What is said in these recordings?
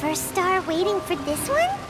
first star waiting for this one?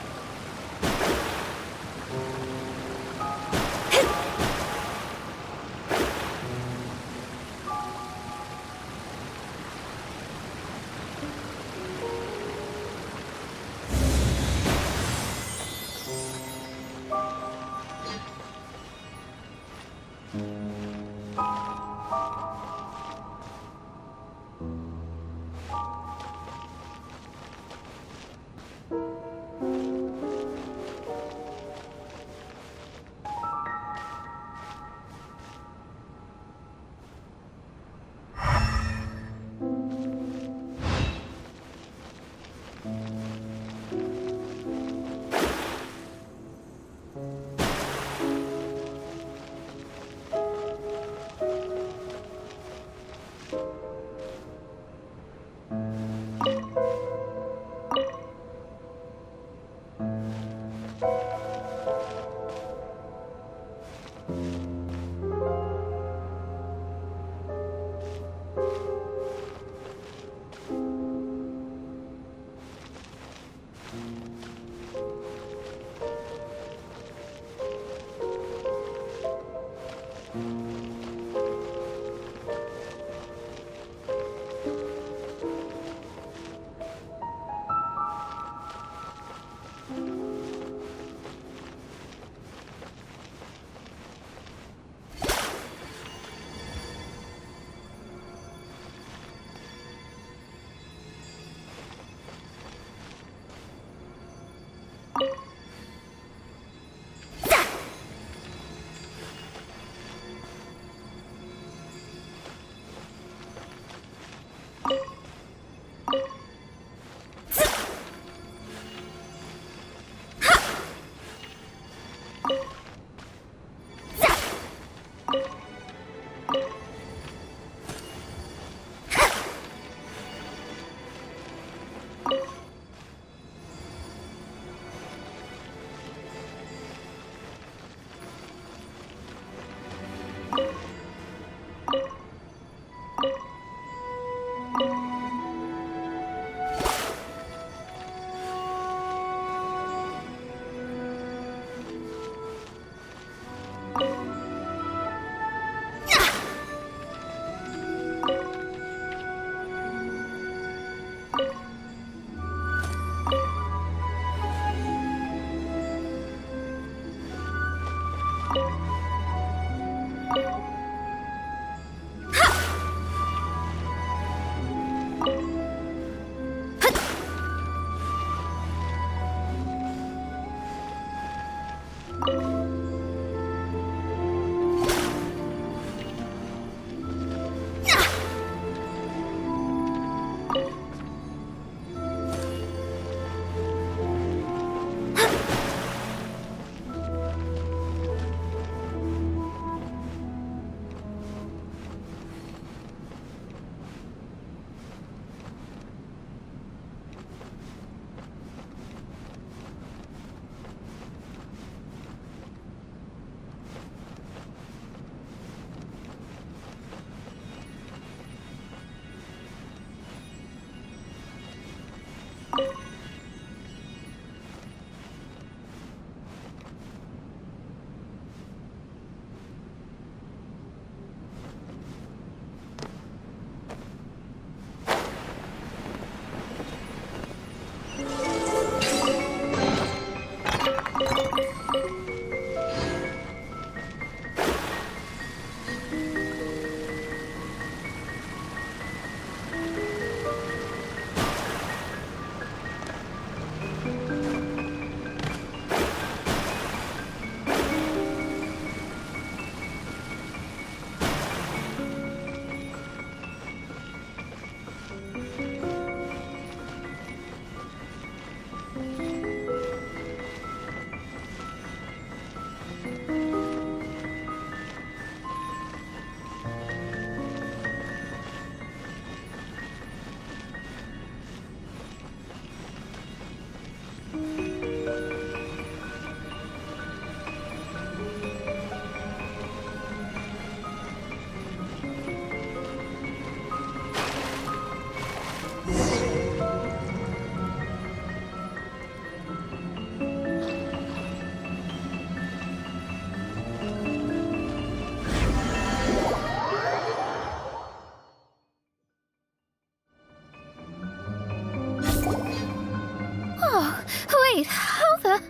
Wait, how the...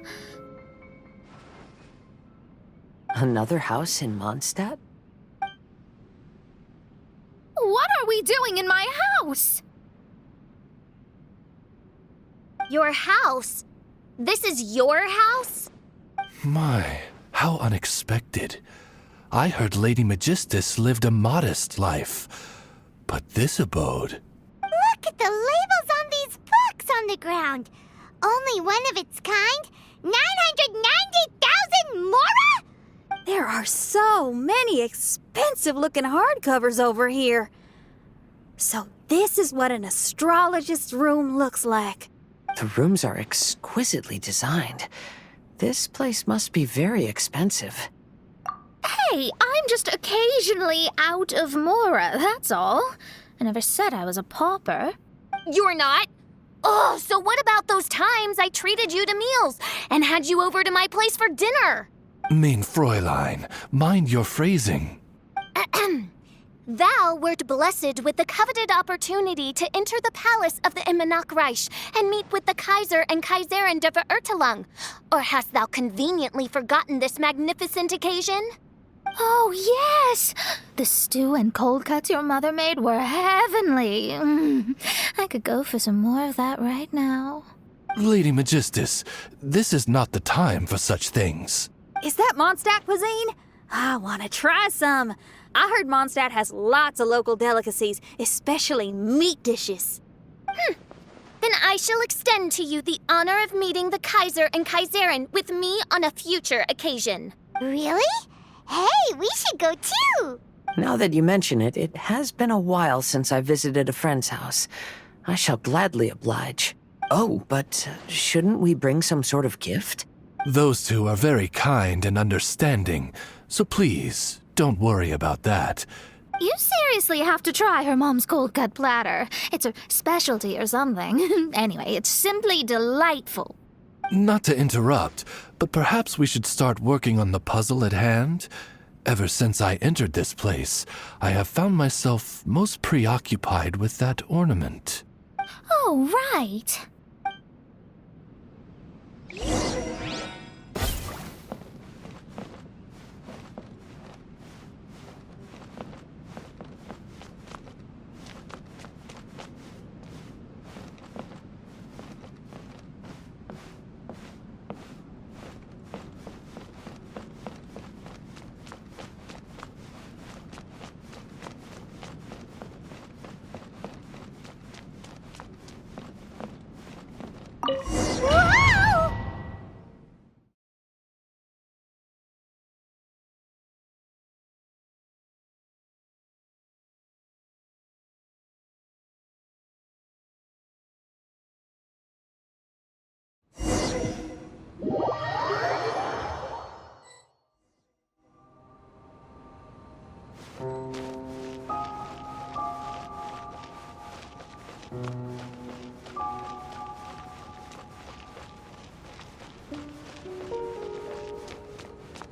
Another house in Mondstadt? What are we doing in my house? Your house? This is your house? My, how unexpected. I heard Lady Magistus lived a modest life, but this abode... Look at the labels on these books on the ground. Only one of its kind? 990,000 mora? There are so many expensive-looking hardcovers over here. So this is what an astrologist's room looks like. The rooms are exquisitely designed. This place must be very expensive. Hey, I'm just occasionally out of mora, that's all. I never said I was a pauper. You're not? Oh, so what about those times I treated you to meals and had you over to my place for dinner? Mein Fräulein, mind your phrasing. Thou wert blessed with the coveted opportunity to enter the palace of the Immanok Reich and meet with the Kaiser and Kaiserin der Verurteilung. Or hast thou conveniently forgotten this magnificent occasion? Oh, yes! The stew and cold cuts your mother made were heavenly. I could go for some more of that right now. Lady Magistus, this is not the time for such things. Is that Mondstadt cuisine? I want to try some. I heard Mondstadt has lots of local delicacies, especially meat dishes. Then I shall extend to you the honor of meeting the Kaiser and Kaiserin with me on a future occasion. Really? Hey, we should go too! Now that you mention it, it has been a while since I visited a friend's house. I shall gladly oblige. Oh, but shouldn't we bring some sort of gift? Those two are very kind and understanding, so please, don't worry about that. You seriously have to try her mom's cold cut platter. It's her specialty or something. Anyway, it's simply delightful. Not to interrupt, but perhaps we should start working on the puzzle at hand? Ever since I entered this place, I have found myself most preoccupied with that ornament. Oh, right.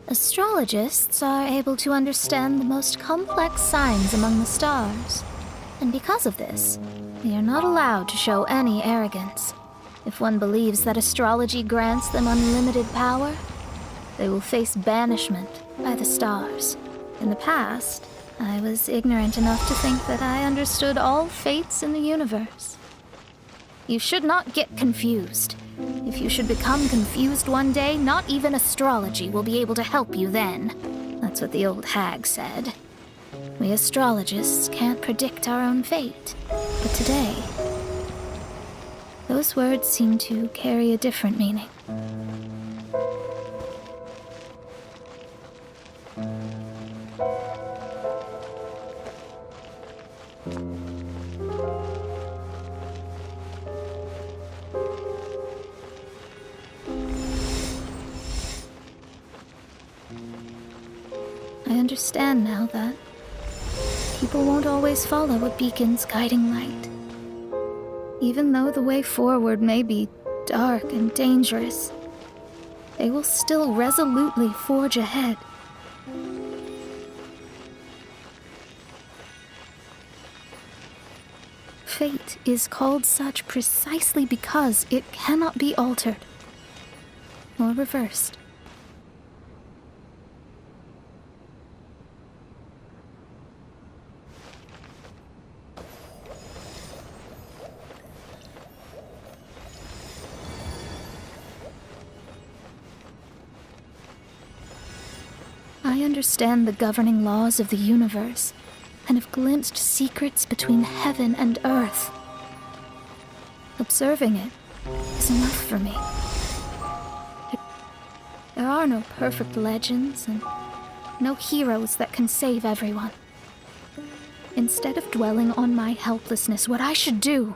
Astrologists are able to understand the most complex signs among the stars. And because of this, they are not allowed to show any arrogance. If one believes that astrology grants them unlimited power, they will face banishment by the stars. In the past, I was ignorant enough to think that I understood all fates in the universe. You should not get confused. If you should become confused one day, not even astrology will be able to help you then. That's what the old hag said. We astrologists can't predict our own fate. But today, those words seem to carry a different meaning. I understand now that people won't always follow a beacon's guiding light. Even though the way forward may be dark and dangerous, they will still resolutely forge ahead. Fate is called such precisely because it cannot be altered or reversed. I understand the governing laws of the universe, and have glimpsed secrets between heaven and earth. Observing it is enough for me. There are no perfect legends, and no heroes that can save everyone. Instead of dwelling on my helplessness, what I should do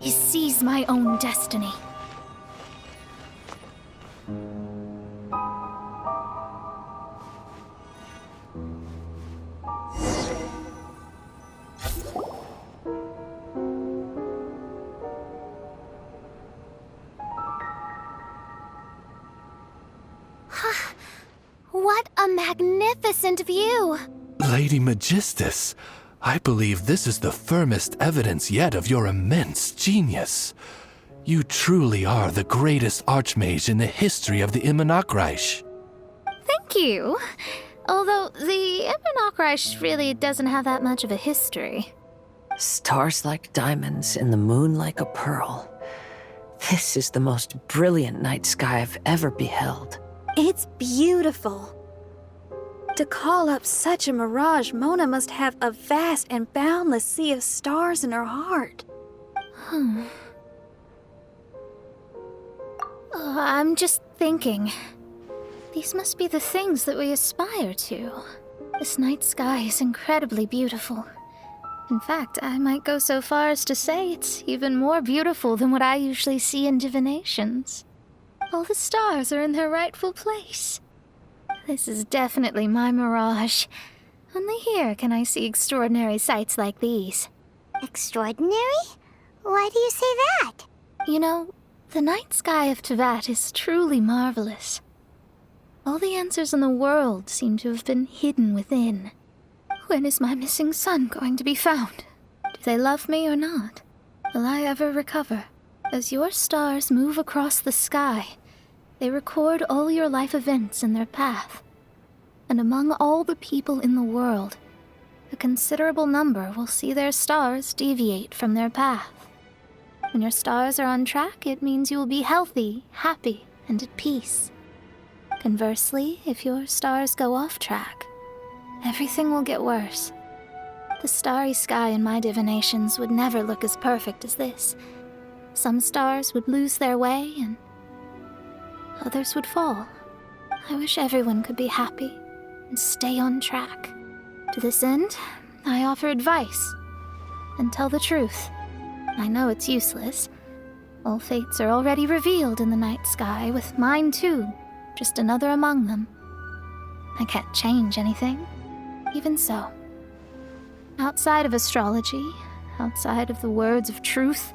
is seize my own destiny. What a magnificent view! Lady Magistus, I believe this is the firmest evidence yet of your immense genius. You truly are the greatest archmage in the history of the Immonokreich. Thank you. Although the Immonokreich really doesn't have that much of a history. Stars like diamonds and the moon like a pearl. This is the most brilliant night sky I've ever beheld. It's beautiful. To call up such a mirage, Mona must have a vast and boundless sea of stars in her heart. I'm just thinking. These must be the things that we aspire to. This night sky is incredibly beautiful. In fact, I might go so far as to say it's even more beautiful than what I usually see in divinations. All the stars are in their rightful place. This is definitely my mirage. Only here can I see extraordinary sights like these. Extraordinary? Why do you say that? You know, the night sky of Tevat is truly marvelous. All the answers in the world seem to have been hidden within. When is my missing son going to be found? Do they love me or not? Will I ever recover? As your stars move across the sky, they record all your life events in their path. And among all the people in the world, a considerable number will see their stars deviate from their path. When your stars are on track, it means you will be healthy, happy, and at peace. Conversely, if your stars go off track, everything will get worse. The starry sky in my divinations would never look as perfect as this. Some stars would lose their way, and others would fall. I wish everyone could be happy and stay on track. To this end, I offer advice and tell the truth. I know it's useless. All fates are already revealed in the night sky, with mine too, just another among them. I can't change anything. Even so, outside of astrology, outside of the words of truth,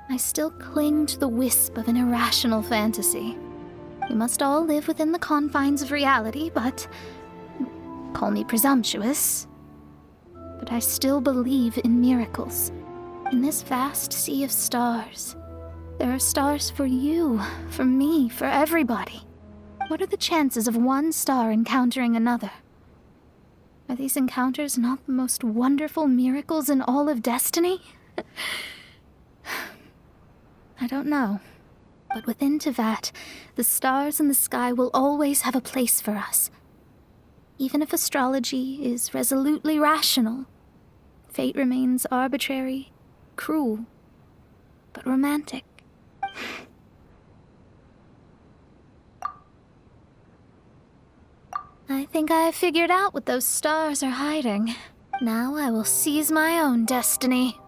I still cling to the wisp of an irrational fantasy. We must all live within the confines of reality, but call me presumptuous. But I still believe in miracles. In this vast sea of stars, there are stars for you, for me, for everybody. What are the chances of one star encountering another? Are these encounters not the most wonderful miracles in all of destiny? I don't know. But within Tevat, the stars in the sky will always have a place for us. Even if astrology is resolutely rational, fate remains arbitrary, cruel, but romantic. I think I have figured out what those stars are hiding. Now I will seize my own destiny.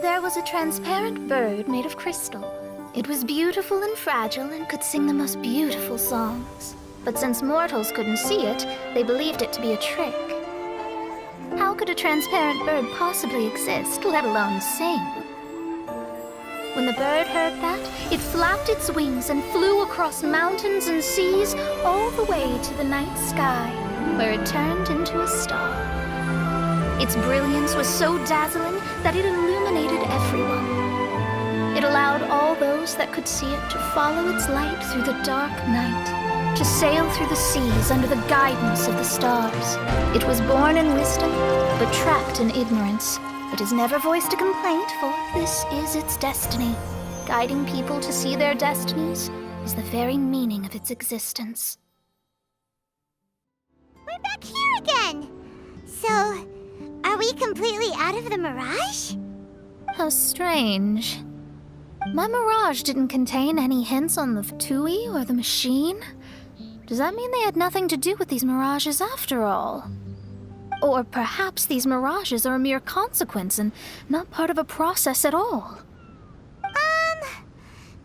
There was a transparent bird made of crystal. It was beautiful and fragile and could sing the most beautiful songs. But since mortals couldn't see it, they believed it to be a trick. How could a transparent bird possibly exist, let alone sing? When the bird heard that, it flapped its wings and flew across mountains and seas all the way to the night sky, where it turned into a star. Its brilliance was so dazzling that it illuminated everyone. It allowed all those that could see it to follow its light through the dark night, to sail through the seas under the guidance of the stars. It was born in wisdom, but trapped in ignorance. It has never voiced a complaint, for this is its destiny. Guiding people to see their destinies is the very meaning of its existence. We're back here again! So, are we completely out of the mirage? How strange. My mirage didn't contain any hints on the Fatui or the machine. Does that mean they had nothing to do with these mirages after all? Or perhaps these mirages are a mere consequence and not part of a process at all?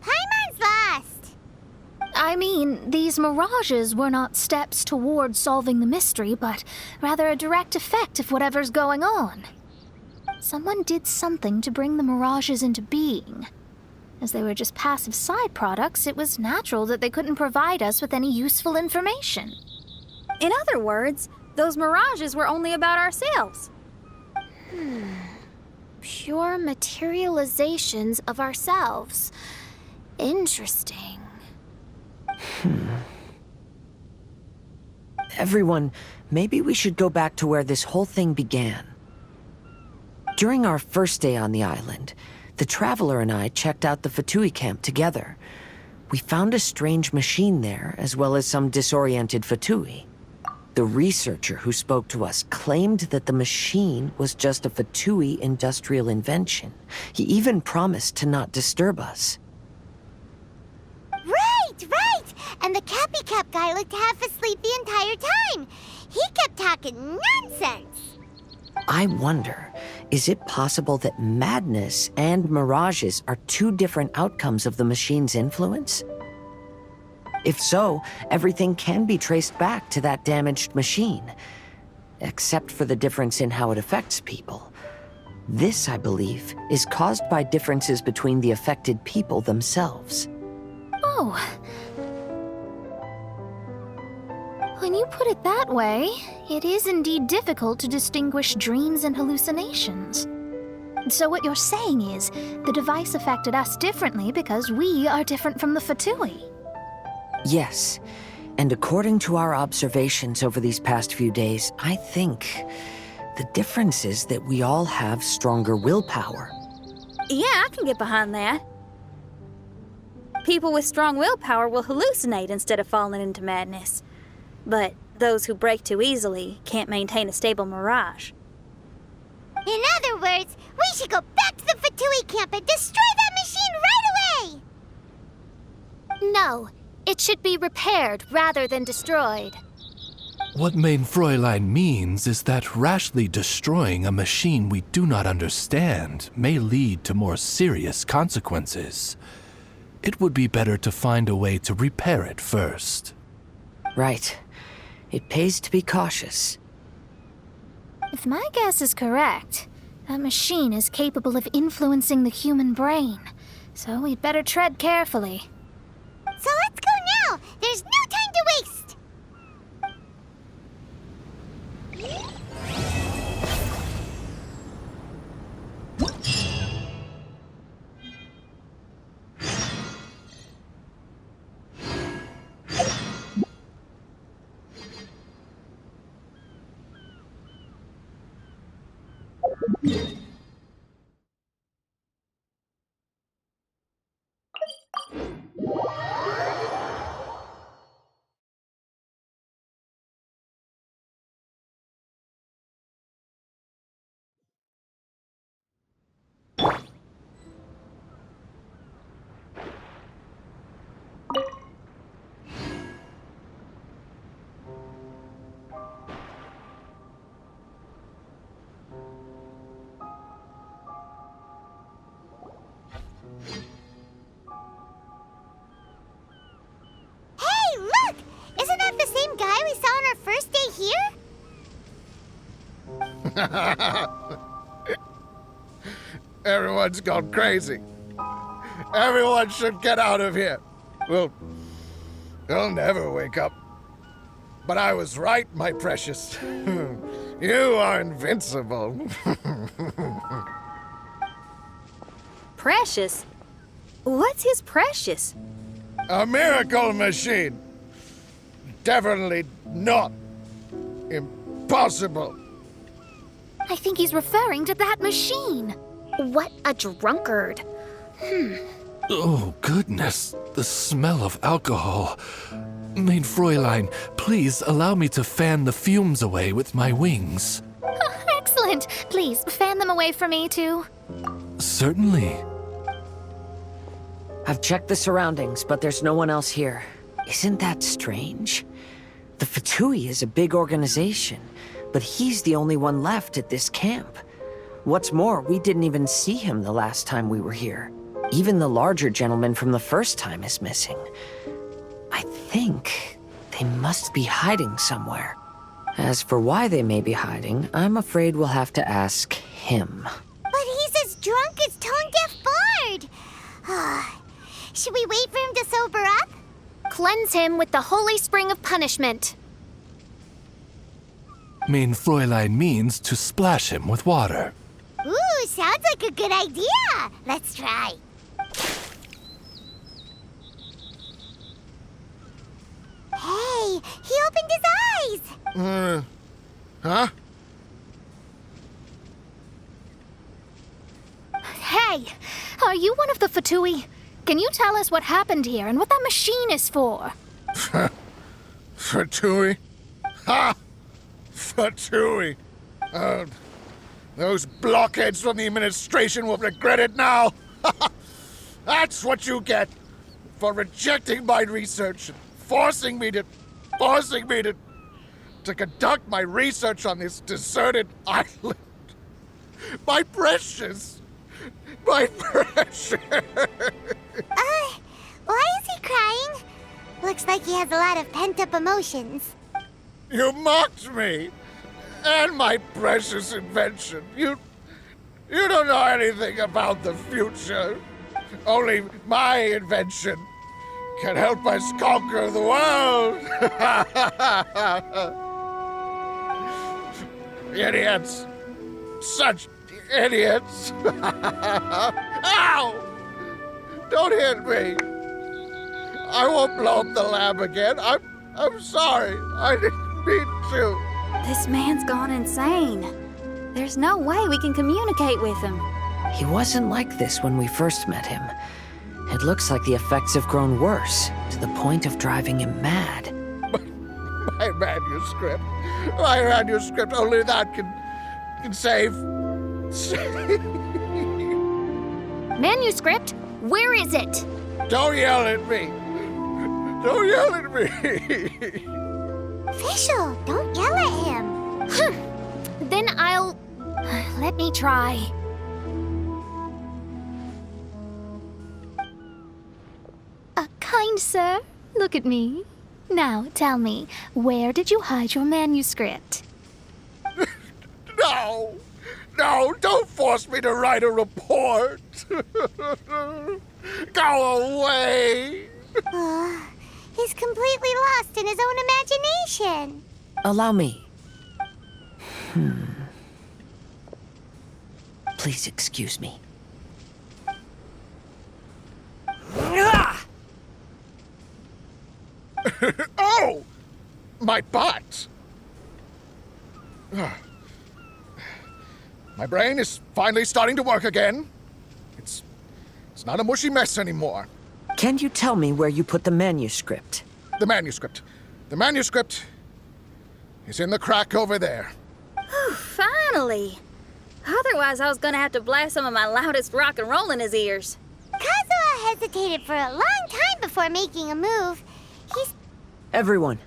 Paimon's lost. I mean, these mirages were not steps toward solving the mystery, but rather a direct effect of whatever's going on. Someone did something to bring the mirages into being. As they were just passive side products, it was natural that they couldn't provide us with any useful information. In other words, those mirages were only about ourselves. Pure materializations of ourselves. Interesting. Everyone, maybe we should go back to where this whole thing began. During our first day on the island, the Traveler and I checked out the Fatui camp together. We found a strange machine there, as well as some disoriented Fatui. The researcher who spoke to us claimed that the machine was just a Fatui industrial invention. He even promised to not disturb us. Right! And the Cappy Cap guy looked half asleep the entire time. He kept talking nonsense. I wonder, is it possible that madness and mirages are two different outcomes of the machine's influence? If so, everything can be traced back to that damaged machine, except for the difference in how it affects people. This, I believe, is caused by differences between the affected people themselves. Oh. When you put it that way, it is indeed difficult to distinguish dreams and hallucinations. So what you're saying is, the device affected us differently because we are different from the Fatui. Yes, and according to our observations over these past few days, I think the difference is that we all have stronger willpower. Yeah, I can get behind that. People with strong willpower will hallucinate instead of falling into madness. But those who break too easily can't maintain a stable mirage. In other words, we should go back to the Fatui camp and destroy that machine right away! No, it should be repaired rather than destroyed. What Mein Fräulein means is that rashly destroying a machine we do not understand may lead to more serious consequences. It would be better to find a way to repair it first. Right. It pays to be cautious. If my guess is correct, that machine is capable of influencing the human brain, so we'd better tread carefully. So let's go now! There's no time to waste! Everyone's gone crazy. Everyone should get out of here. We'll never wake up. But I was right, my precious. You are invincible. Precious? What's his precious? A miracle machine. Definitely not impossible. I think he's referring to that machine. What a drunkard. Oh, goodness. The smell of alcohol. Main Fräulein, please allow me to fan the fumes away with my wings. Excellent. Please, fan them away for me, too. Certainly. I've checked the surroundings, but there's no one else here. Isn't that strange? The Fatui is a big organization, but he's the only one left at this camp. What's more, we didn't even see him the last time we were here. Even the larger gentleman from the first time is missing. I think they must be hiding somewhere. As for why they may be hiding, I'm afraid we'll have to ask him. But he's as drunk as tone-deaf Bard. Should we wait for him to sober up? Cleanse him with the holy spring of punishment. Main Fräulein means to splash him with water. Ooh, sounds like a good idea. Let's try. Hey, he opened his eyes. Huh? Hey, are you one of the Fatui? Can you tell us what happened here and what that machine is for? Fatui? Ha! Fatui! Those blockheads from the administration will regret it now. That's what you get for rejecting my research and forcing me to conduct my research on this deserted island. My precious! My precious! Why is he crying? Looks like he has a lot of pent-up emotions. You mocked me! And my precious invention. You don't know anything about the future. Only my invention can help us conquer the world. Idiots. Such idiots. Ow! Don't hit me. I won't blow up the lab again. I'm sorry. I didn't mean to. This man's gone insane. There's no way we can communicate with him. He wasn't like this when we first met him. It looks like the effects have grown worse, to the point of driving him mad. My manuscript. My manuscript. Only that can save. Manuscript? Where is it? Don't yell at me. Don't yell at me. Official, don't yell at him. Then I'll... Let me try. Kind sir, look at me. Now, tell me, where did you hide your manuscript? No, don't force me to write a report. Go away. He's completely lost in his own imagination. Allow me. Please excuse me. Oh, my butt. My brain is finally starting to work again. It's not a mushy mess anymore. Can you tell me where you put the manuscript? The manuscript. The manuscript is in the crack over there. Finally! Otherwise, I was gonna have to blast some of my loudest rock and roll in his ears. Kazuha hesitated for a long time before making a move. He's... Everyone,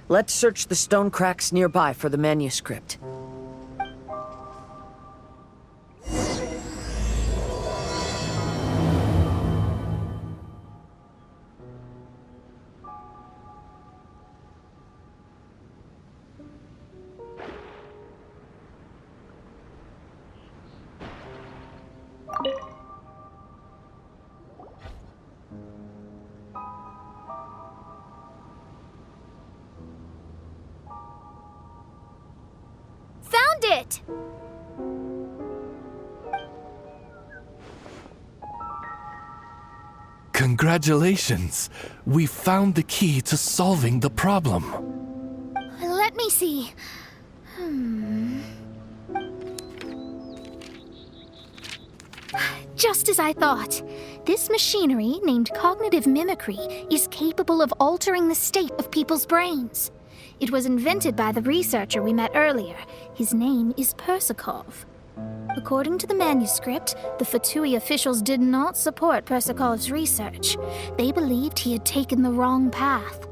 let's search the stone cracks nearby for the manuscript. it! Congratulations! We found the key to solving the problem. Let me see. Just as I thought. This machinery, named cognitive mimicry, is capable of altering the state of people's brains. It was invented by the researcher we met earlier. His name is Persakov. According to the manuscript, the Fatui officials did not support Persakov's research. They believed he had taken the wrong path.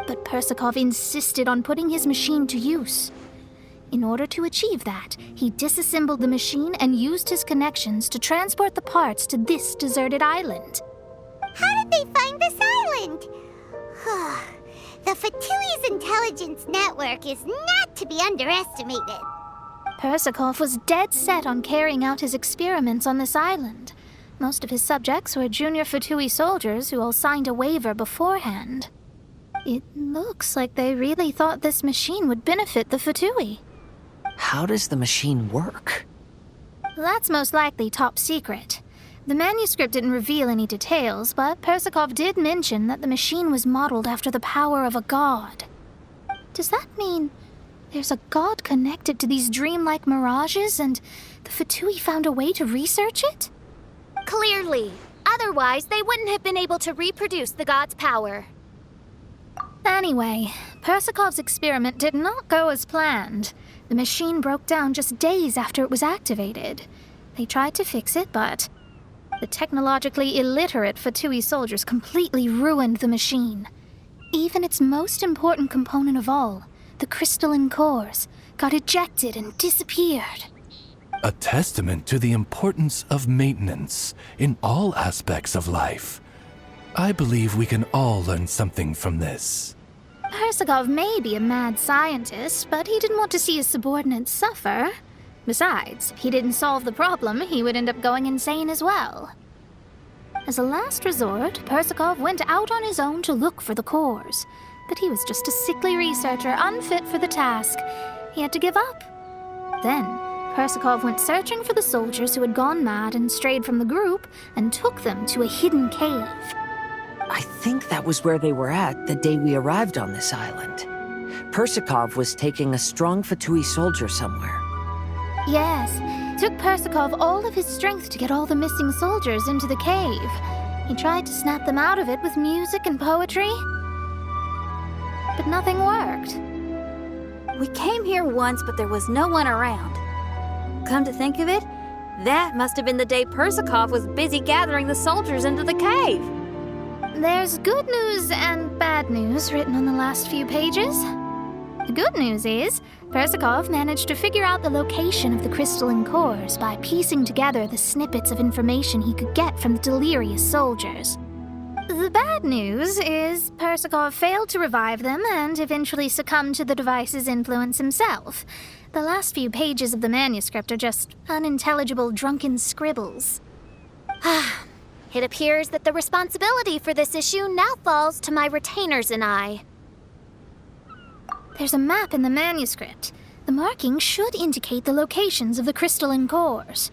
But Persakov insisted on putting his machine to use. In order to achieve that, he disassembled the machine and used his connections to transport the parts to this deserted island. How did they find this island? The Fatui's intelligence network is not to be underestimated. Persakov was dead set on carrying out his experiments on this island. Most of his subjects were junior Fatui soldiers who all signed a waiver beforehand. It looks like they really thought this machine would benefit the Fatui. How does the machine work? That's most likely top secret. The manuscript didn't reveal any details, but Persakov did mention that the machine was modeled after the power of a god. Does that mean there's a god connected to these dreamlike mirages, and the Fatui found a way to research it? Clearly. Otherwise, they wouldn't have been able to reproduce the god's power. Anyway, Persakov's experiment did not go as planned. The machine broke down just days after it was activated. They tried to fix it, but the technologically illiterate Fatui soldiers completely ruined the machine. Even its most important component of all, the crystalline cores, got ejected and disappeared. A testament to the importance of maintenance in all aspects of life. I believe we can all learn something from this. Persakov may be a mad scientist, but he didn't want to see his subordinates suffer. Besides, if he didn't solve the problem, he would end up going insane as well. As a last resort, Persakov went out on his own to look for the cores. But he was just a sickly researcher, unfit for the task. He had to give up. Then, Persakov went searching for the soldiers who had gone mad and strayed from the group, and took them to a hidden cave. I think that was where they were at the day we arrived on this island. Persakov was taking a strong Fatui soldier somewhere. Yes, it took Persakov all of his strength to get all the missing soldiers into the cave. He tried to snap them out of it with music and poetry, but nothing worked. We came here once, but there was no one around. Come to think of it, that must have been the day Persakov was busy gathering the soldiers into the cave. There's good news and bad news written on the last few pages. The good news is, Persakov managed to figure out the location of the crystalline cores by piecing together the snippets of information he could get from the delirious soldiers. The bad news is Persakov failed to revive them and eventually succumbed to the device's influence himself. The last few pages of the manuscript are just unintelligible drunken scribbles. It appears that the responsibility for this issue now falls to my retainers and I. There's a map in the manuscript. The markings should indicate the locations of the crystalline cores.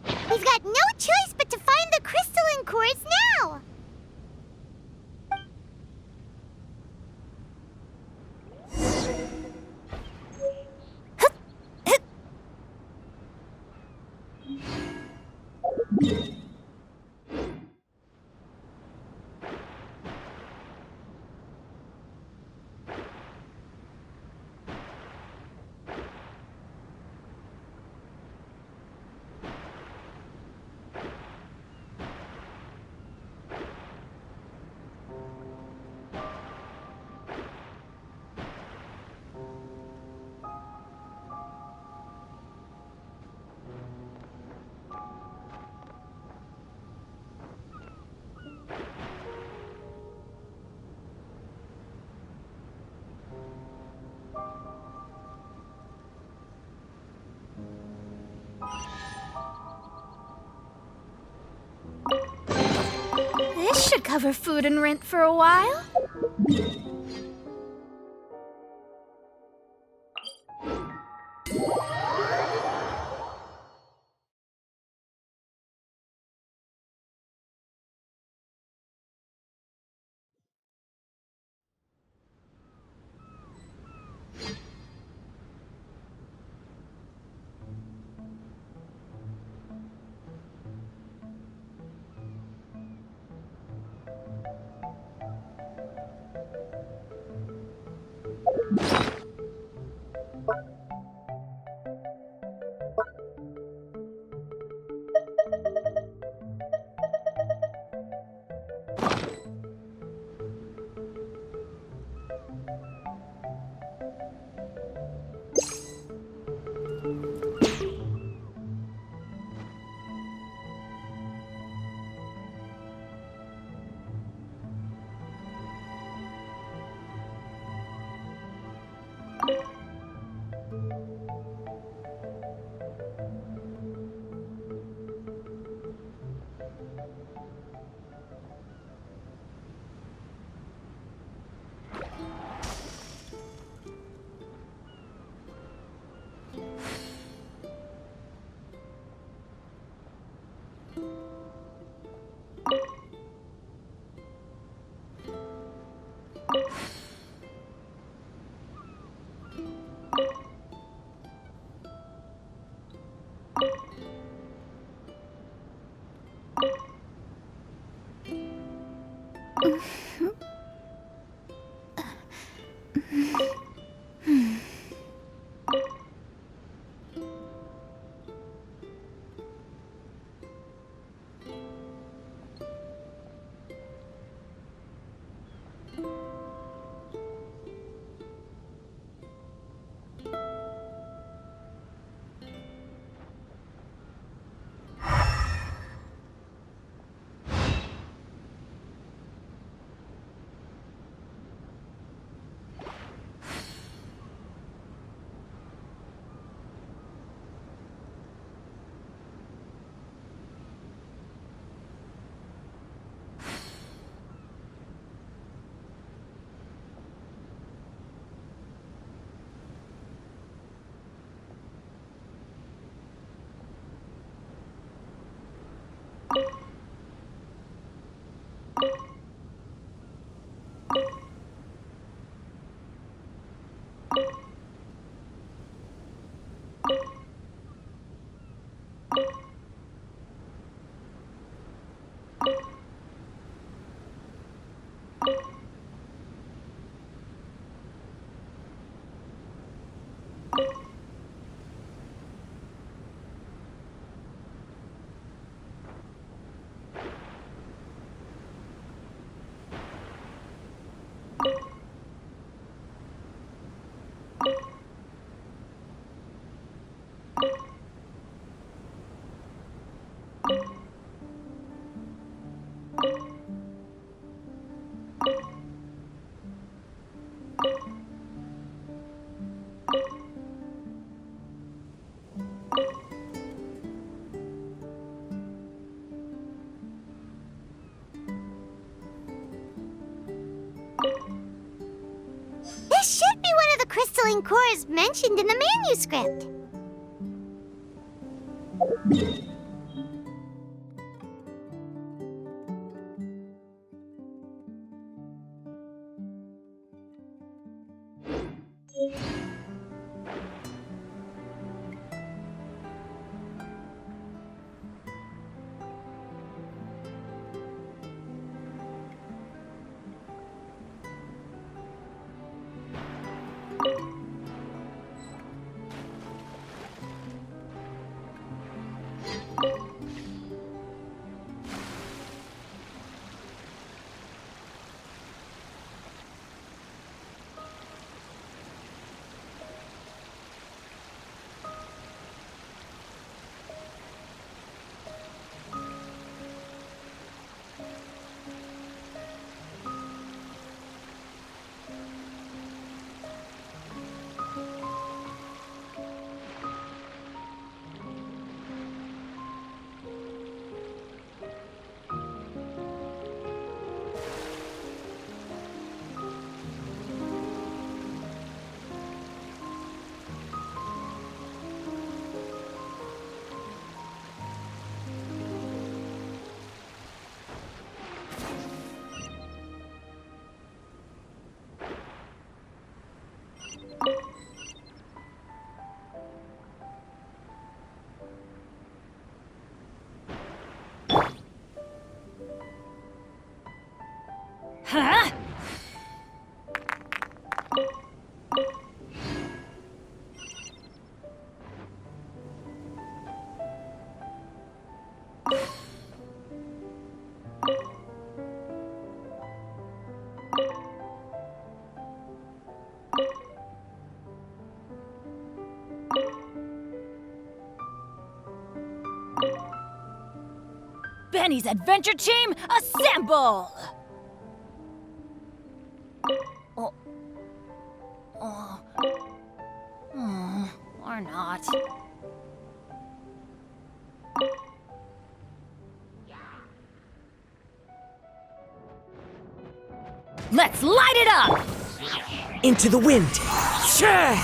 We've got no choice but to find the crystalline cores now! should cover food and rent for a while. This should be one of the crystalline cores mentioned in the manuscript. Huh? Benny's adventure team, assemble! Or not. Let's light it up! Into the wind! Sure!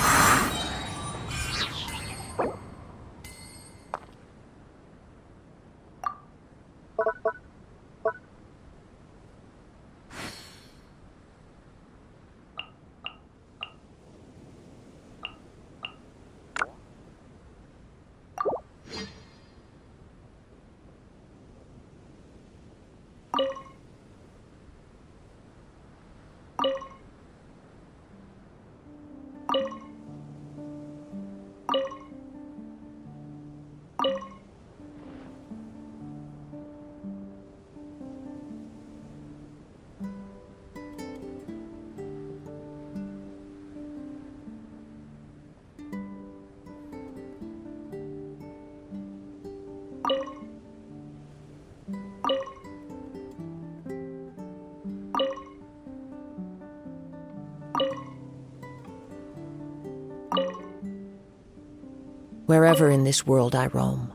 Wherever in this world I roam,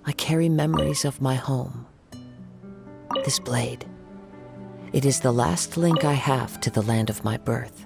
I carry memories of my home. This blade, it is the last link I have to the land of my birth.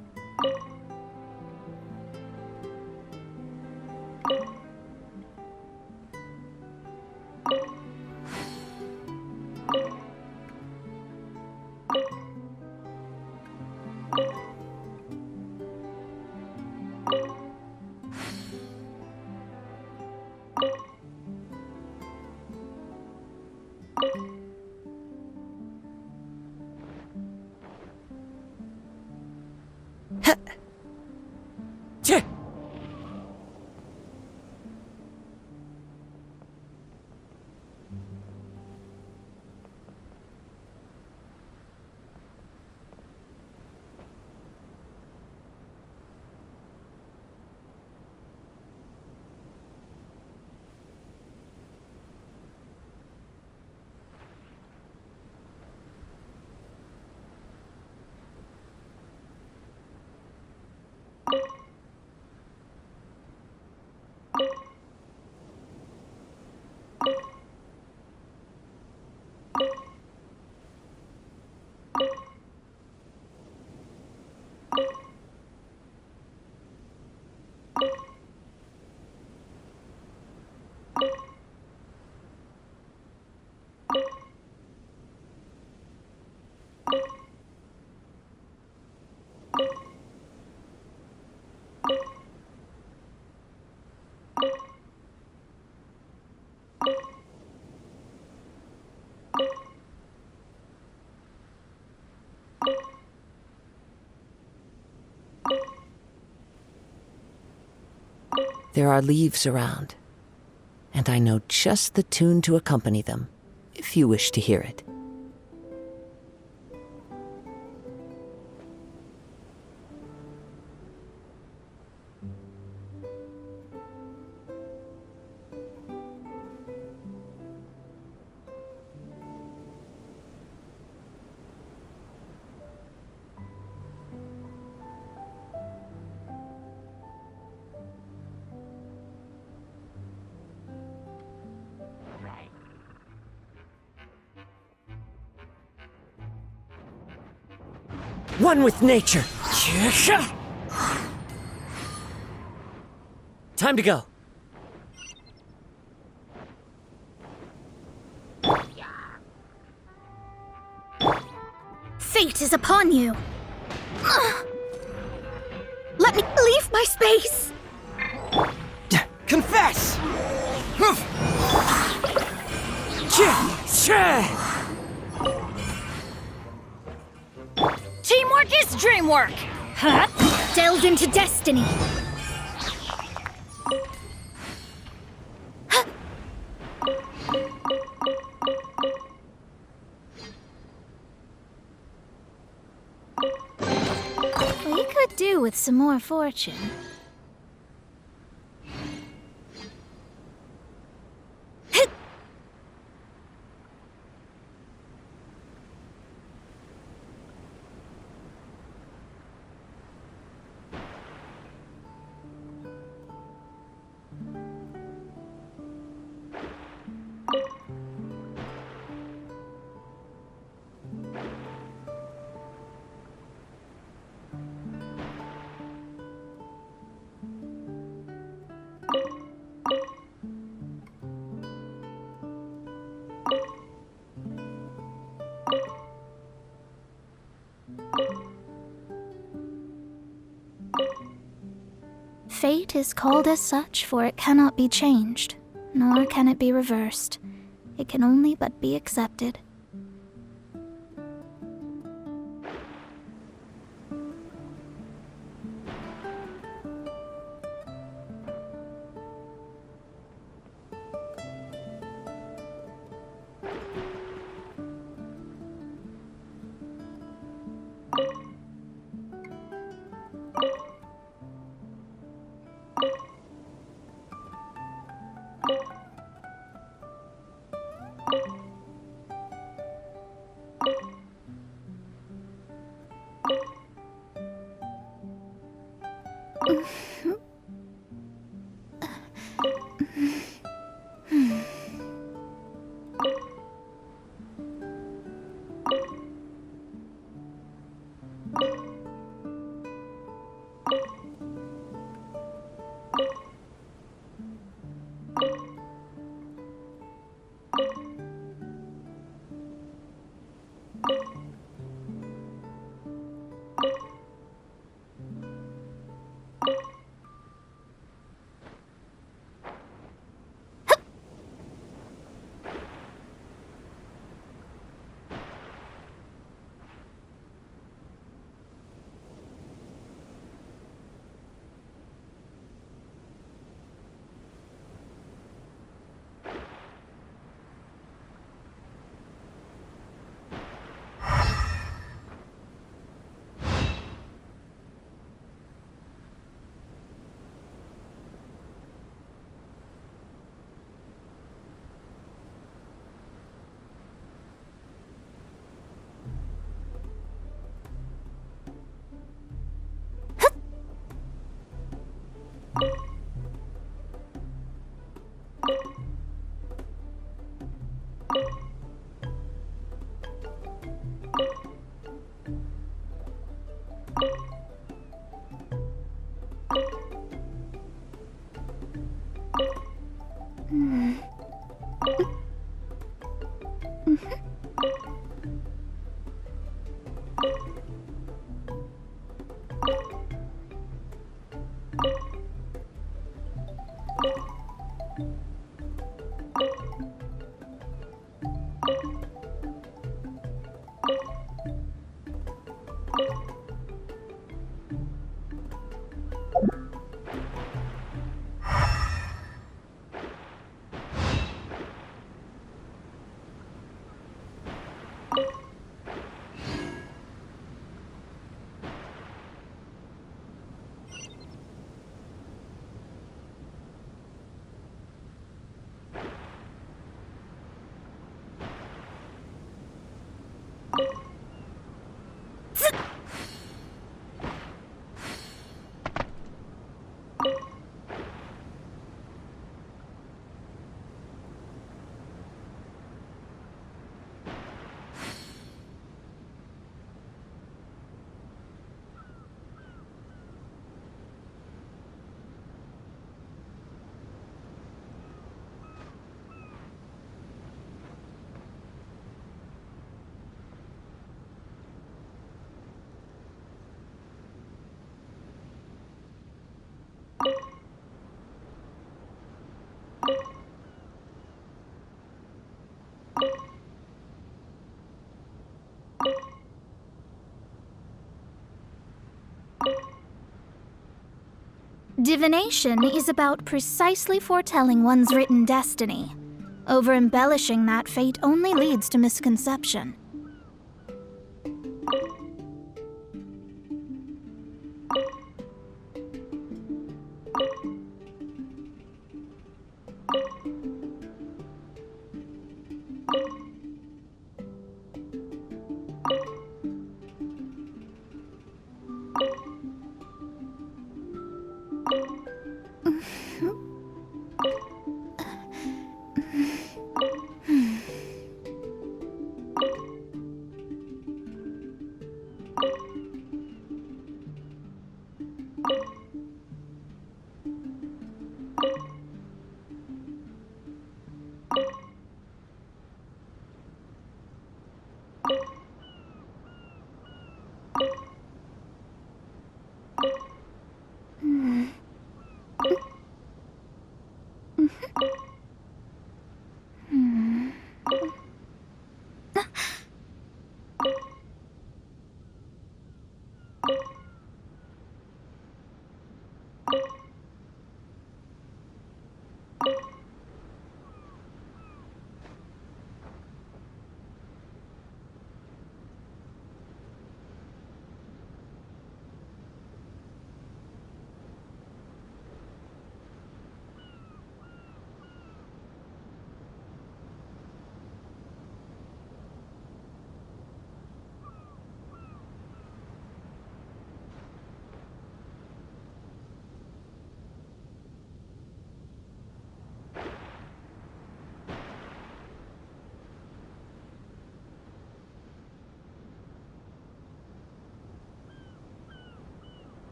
There are leaves around, and I know just the tune to accompany them, if you wish to hear it. One with nature. Time to go. Fate is upon you. Let me leave my space. Confess! is dream work! Huh? Delve into destiny! We could do with some more fortune. Fate is called as such, for it cannot be changed, nor can it be reversed. It can only but be accepted. Divination is about precisely foretelling one's written destiny. Over-embellishing that fate only leads to misconception.